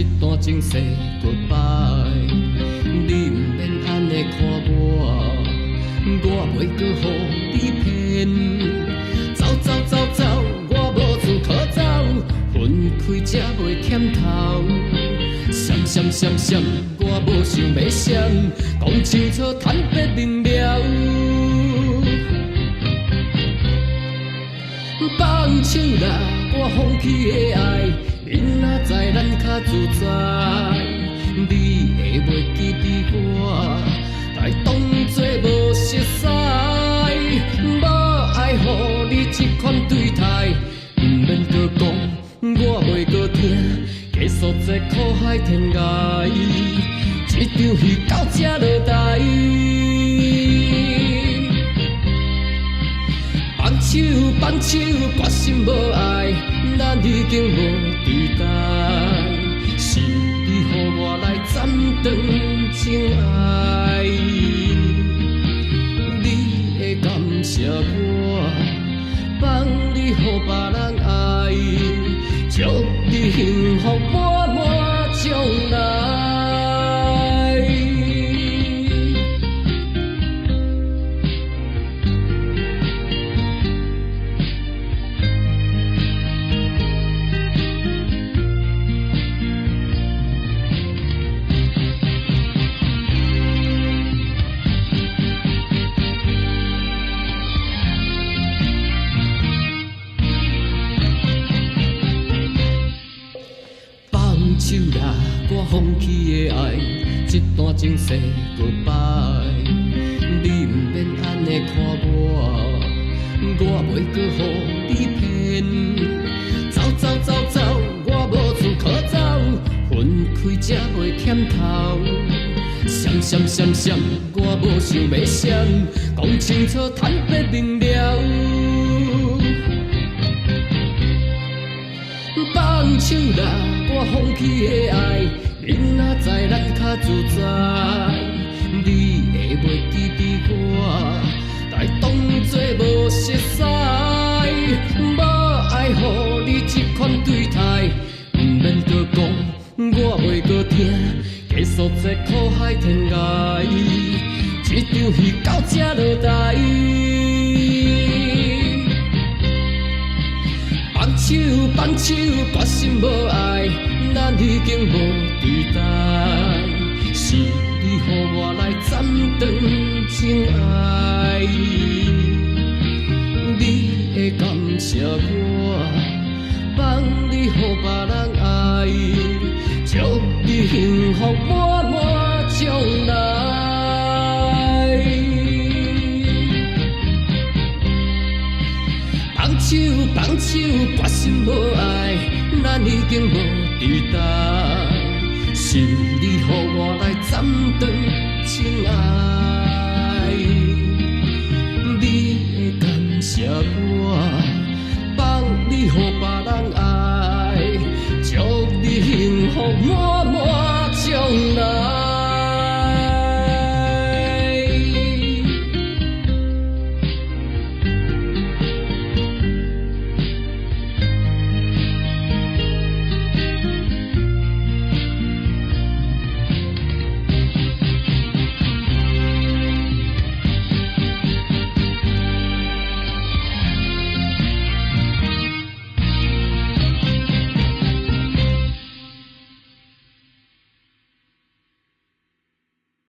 一段情世 goodbye。你毋免安尼看我，我袂搁予你骗。走走走走，我无处可走，分开才袂欠头。闪闪闪闪，我无想要闪，讲清楚坦白明了。放手啦，我放弃的爱，你若知咱较自在，你会袂记得我，来当作无熟悉，无爱予你这款对待，毋免搁讲，我袂搁听，继续这苦海天涯，这场戏到这落台。放手，决心无爱，咱已经无对待。是你予我来斩断情爱，你会感谢我，放你予别人爱，祝你幸福满满将来。手啦，我放弃的爱，这段情世 goodbye。你毋免安尼看我，我袂搁予你骗。走走走走，我无处可走，分开才袂欠头。闪闪闪闪，我无想要闪，讲清楚坦白明了。放手啦，我放弃的爱，你若知咱较自在，你会袂记得我，来当作无熟悉，无爱予你这款对待，毋免搁讲，我袂搁听，继续这苦海天涯，这场戏到这落台。放手，决心无爱，咱已经无对待。是你予我来斩断情爱，你会感谢我，放你予别人爱，祝你幸福满满将来。放手，决心无爱，咱已经无对待。是你予我来斩断情爱。